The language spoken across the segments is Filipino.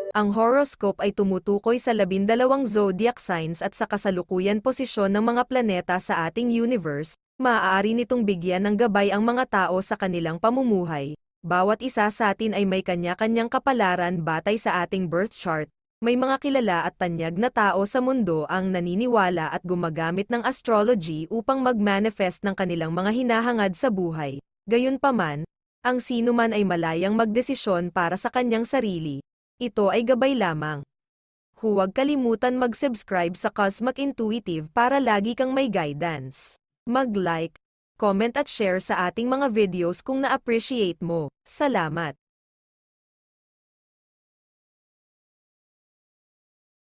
Ang horoscope ay tumutukoy sa 12 zodiac signs at sa kasalukuyan posisyon ng mga planeta sa ating universe. Maaari nitong bigyan ng gabay ang mga tao sa kanilang pamumuhay. Bawat isa sa atin ay may kanya-kanyang kapalaran batay sa ating birth chart. May mga kilala at tanyag na tao sa mundo ang naniniwala at gumagamit ng astrology upang mag-manifest ng kanilang mga hinahangad sa buhay. Gayunpaman, ang sino man ay malayang magdesisyon para sa kanyang sarili. Ito ay gabay lamang. Huwag kalimutan mag-subscribe sa Cosmic Intuitive para lagi kang may guidance. Mag-like, comment at share sa ating mga videos kung na-appreciate mo. Salamat!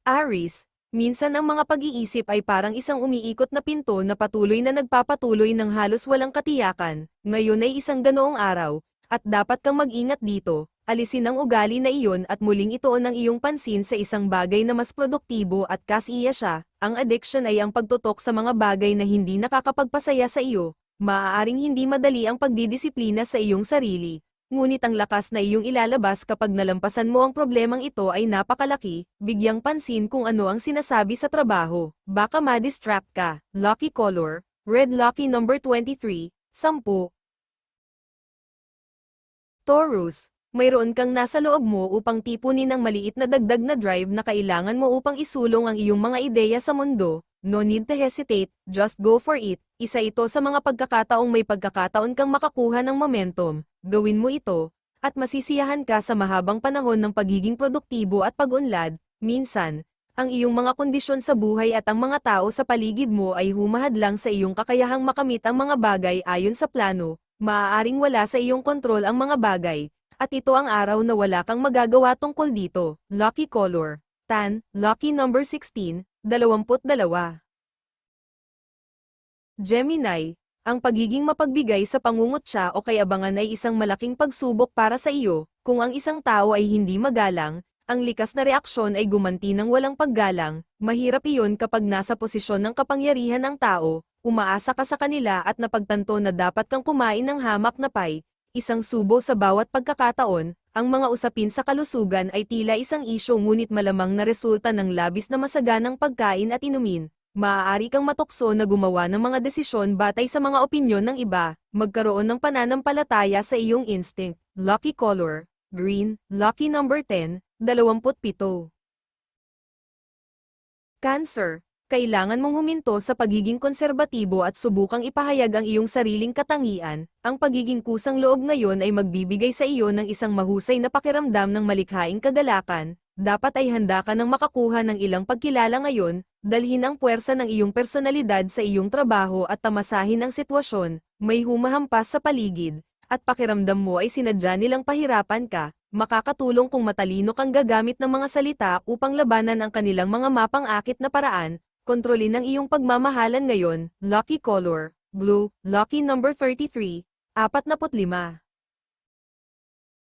Aries, minsan ang mga pag-iisip ay parang isang umiikot na pinto na patuloy na nagpapatuloy ng halos walang katiyakan. Ngayon ay isang ganoong araw, at dapat kang mag-ingat dito. Alisin ang ugali na iyon at muling ituon ang iyong pansin sa isang bagay na mas produktibo at kasiya siya. Ang addiction ay ang pagtutok sa mga bagay na hindi nakakapagpasaya sa iyo. Maaaring hindi madali ang pagdidisiplina sa iyong sarili. Ngunit ang lakas na iyong ilalabas kapag nalampasan mo ang problemang ito ay napakalaki. Bigyang pansin kung ano ang sinasabi sa trabaho. Baka ma-distract ka. Lucky color, red. Lucky number 23, 10. Taurus, mayroon kang nasa loob mo upang tipunin ng maliit na dagdag na drive na kailangan mo upang isulong ang iyong mga ideya sa mundo. No need to hesitate, just go for it. Isa ito sa mga pagkakataong may pagkakataon kang makakuha ng momentum. Gawin mo ito, at masisiyahan ka sa mahabang panahon ng pagiging produktibo at pag-unlad. Minsan, ang iyong mga kondisyon sa buhay at ang mga tao sa paligid mo ay humahadlang sa iyong kakayahang makamit ang mga bagay ayon sa plano. Maaaring wala sa iyong kontrol ang mga bagay, at ito ang araw na wala kang magagawa tungkol dito. Lucky color, tan. Lucky number 16, 22. Gemini, ang pagiging mapagbigay sa pangungutya o kayabangan ay isang malaking pagsubok para sa iyo. Kung ang isang tao ay hindi magalang, ang likas na reaksyon ay gumanti ng walang paggalang. Mahirap iyon kapag nasa posisyon ng kapangyarihan ang tao. Umaasa ka sa kanila at napagtanto na dapat kang kumain ng hamak na pie. Isang subo sa bawat pagkakataon. Ang mga usapin sa kalusugan ay tila isang isyo ngunit malamang na resulta ng labis na masaganang pagkain at inumin. Maaari kang matukso na gumawa ng mga desisyon batay sa mga opinyon ng iba. Magkaroon ng pananampalataya sa iyong instinct. Lucky color, green. Lucky number 10, 27. Cancer, kailangan mong huminto sa pagiging konserbatibo at subukang ipahayag ang iyong sariling katangian. Ang pagiging kusang loob ngayon ay magbibigay sa iyo ng isang mahusay na pakiramdam ng malikhaing kagalakan. Dapat ay handa ka ng makakuha ng ilang pagkilala ngayon. Dalhin ang puwersa ng iyong personalidad sa iyong trabaho at tamasahin ang sitwasyon. May humahampas sa paligid, at pakiramdam mo ay sinadya nilang pahirapan ka. Makakatulong kung matalino kang gagamit ng mga salita upang labanan ang kanilang mga mapang-akit na paraan. Kontrolin ang iyong pagmamahalan ngayon. Lucky color, blue. Lucky number 33, 45.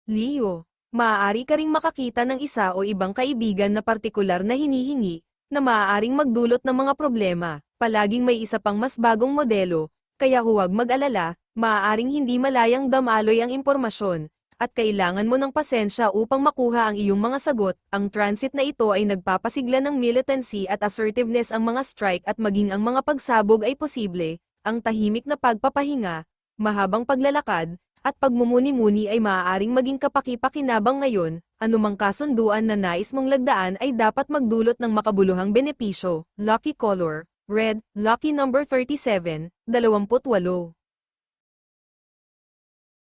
Leo, maaari ka ring makakita ng isa o ibang kaibigan na partikular na hinihingi, na maaaring magdulot ng mga problema. Palaging may isa pang mas bagong modelo, kaya huwag mag-alala, maaaring hindi malayang damaloy ang impormasyon, at kailangan mo ng pasensya upang makuha ang iyong mga sagot. Ang transit na ito ay nagpapasigla ng militancy at assertiveness. Ang mga strike at maging ang mga pagsabog ay posible. Ang tahimik na pagpapahinga, mahabang paglalakad, at pagmumuni-muni ay maaaring maging kapaki-pakinabang ngayon. Anumang kasunduan na nais mong lagdaan ay dapat magdulot ng makabuluhang benepisyo. Lucky color, red. Lucky number 37, 28.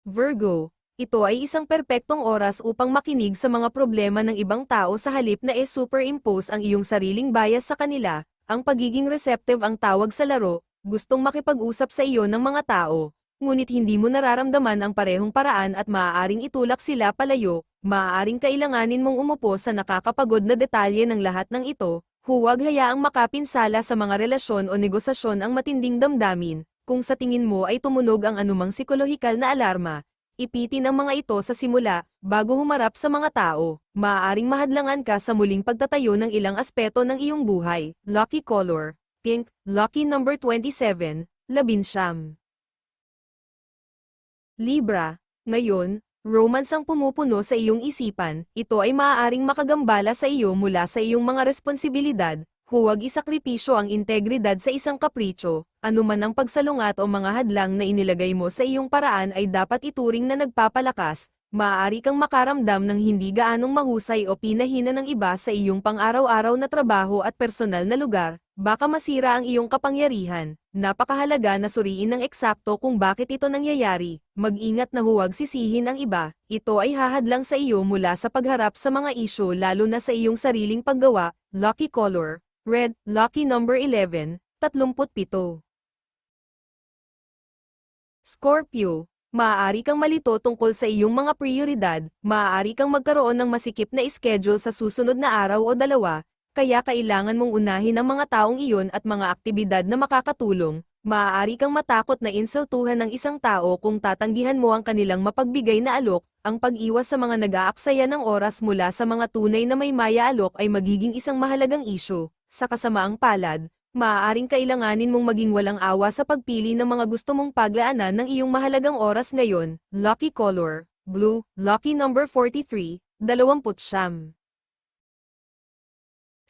Virgo, ito ay isang perpektong oras upang makinig sa mga problema ng ibang tao sa halip na superimpose ang iyong sariling bias sa kanila. Ang pagiging receptive ang tawag sa laro, gustong makipag-usap sa iyo ng mga tao, ngunit hindi mo nararamdaman ang parehong paraan at maaaring itulak sila palayo. Maaaring kailanganin mong umupo sa nakakapagod na detalye ng lahat ng ito. Huwag hayaang makapinsala sa mga relasyon o negosasyon ang matinding damdamin. Kung sa tingin mo ay tumunog ang anumang psikolohikal na alarma, ipitin ang mga ito sa simula, bago humarap sa mga tao. Maaaring mahadlangan ka sa muling pagtatayo ng ilang aspeto ng iyong buhay. Lucky color, pink. Lucky number 27, 19. Libra, ngayon, Romance ang pumupuno sa iyong isipan, ito ay maaaring makagambala sa iyo mula sa iyong mga responsibilidad, huwag isakripisyo ang integridad sa isang kapritsyo, anuman ang pagsalungat o mga hadlang na inilagay mo sa iyong paraan ay dapat ituring na nagpapalakas, maaari kang makaramdam ng hindi gaanong mahusay o pinahina ng iba sa iyong pang-araw-araw na trabaho at personal na lugar, baka masira ang iyong kapangyarihan. Napakahalaga na suriin ng eksakto kung bakit ito nangyayari, mag-ingat na huwag sisihin ang iba, ito ay hahadlang sa iyo mula sa pagharap sa mga isyu lalo na sa iyong sariling paggawa. Lucky color, red, lucky number 11, 37. Scorpio, maaari kang malito tungkol sa iyong mga prioridad, maaari kang magkaroon ng masikip na schedule sa susunod na araw o dalawa, kaya kailangan mong unahin ang mga taong iyon at mga aktibidad na makakatulong. Maaari kang matakot na insultuhan ng isang tao kung tatanggihan mo ang kanilang mapagbigay na alok, ang pag-iwas sa mga nag-aaksaya ng oras mula sa mga tunay na may maya alok ay magiging isang mahalagang isyu. Sa kasamaang palad, maaaring kailanganin mong maging walang awa sa pagpili ng mga gusto mong paglaanan ng iyong mahalagang oras ngayon. Lucky color, blue, lucky number 43, 29.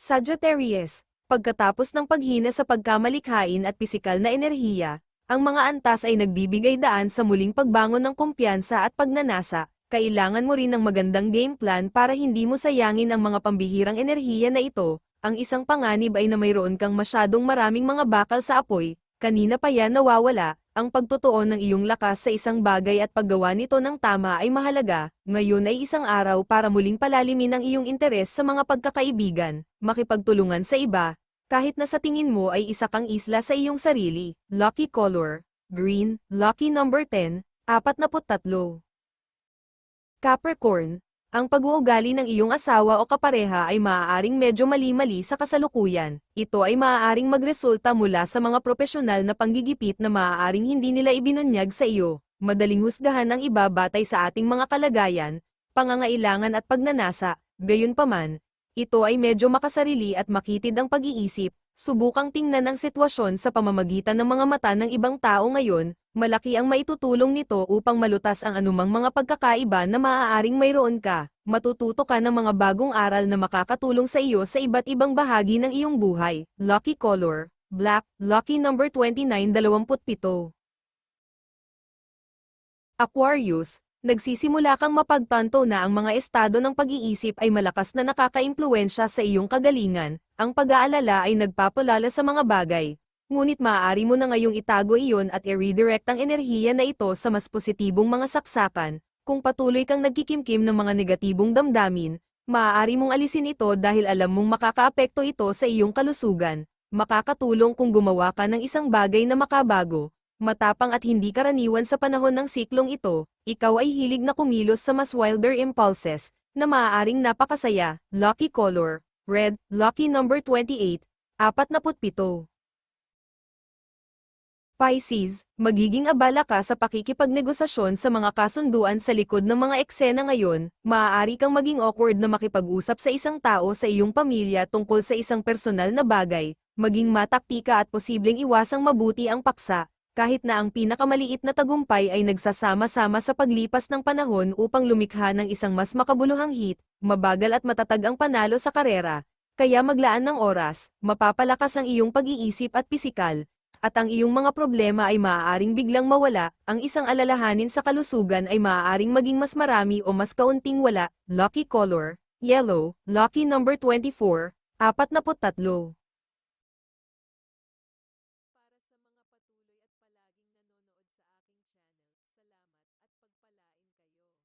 Sagittarius, pagkatapos ng paghina sa pagkamalikhain at pisikal na enerhiya, ang mga antas ay nagbibigay daan sa muling pagbangon ng kumpiyansa at pagnanasa. Kailangan mo rin ng magandang game plan para hindi mo sayangin ang mga pambihirang enerhiya na ito. Ang isang panganib ay na mayroon kang masyadong maraming mga bakal sa apoy, kanina pa yan nawawala. Ang pagtutuon ng iyong lakas sa isang bagay at paggawa nito ng tama ay mahalaga. Ngayon ay isang araw para muling palalimin ang iyong interes sa mga pagkakaibigan, makipagtulungan sa iba, kahit na sa tingin mo ay isa kang isla sa iyong sarili. Lucky color, green, lucky number 10, 43. Capricorn, ang pag-uugali ng iyong asawa o kapareha ay maaaring medyo mali-mali sa kasalukuyan. Ito ay maaaring magresulta mula sa mga propesyonal na panggigipit na maaaring hindi nila ibinunyag sa iyo. Madaling husgahan ang iba batay sa ating mga kalagayan, pangangailangan at pagnanasa. Gayunpaman, ito ay medyo makasarili at makitid ang pag-iisip. Subukang tingnan ang sitwasyon sa pamamagitan ng mga mata ng ibang tao ngayon, malaki ang maitutulong nito upang malutas ang anumang mga pagkakaiba na maaaring mayroon ka. Matututo ka ng mga bagong aral na makakatulong sa iyo sa iba't ibang bahagi ng iyong buhay. Lucky color, black, lucky number 29, 27. Aquarius, nagsisimula kang mapagtanto na ang mga estado ng pag-iisip ay malakas na nakakaimpluwensya sa iyong kagalingan. Ang pag-aalala ay nagpapalala sa mga bagay, ngunit maaari mo na ngayong itago iyon at i-redirect ang enerhiya na ito sa mas positibong mga saksakan. Kung patuloy kang nagkikimkim ng mga negatibong damdamin, maaari mong alisin ito dahil alam mong makakaapekto ito sa iyong kalusugan. Makakatulong kung gumawa ka ng isang bagay na makabago, matapang at hindi karaniwan sa panahon ng siklong ito. Ikaw ay hilig na kumilos sa mas wilder impulses, na maaaring napakasaya. Lucky color, red, lucky number 28, 47. Pisces, magiging abala ka sa pakikipagnegosasyon sa mga kasunduan sa likod ng mga eksena ngayon, maaari kang maging awkward na makipag-usap sa isang tao sa iyong pamilya tungkol sa isang personal na bagay, maging mataktika at posibleng iwasang mabuti ang paksa, kahit na ang pinakamaliit na tagumpay ay nagsasama-sama sa paglipas ng panahon upang lumikha ng isang mas makabuluhang hit, mabagal at matatag ang panalo sa karera. Kaya maglaan ng oras, mapapalakas ang iyong pag-iisip at pisikal, at ang iyong mga problema ay maaaring biglang mawala, ang isang alalahanin sa kalusugan ay maaaring maging mas marami o mas kaunting wala. Lucky color, yellow, lucky number 24, 43. Para sa mga patuloy at palaging nanonood sa aking channel, salamat at pagpalain kayo.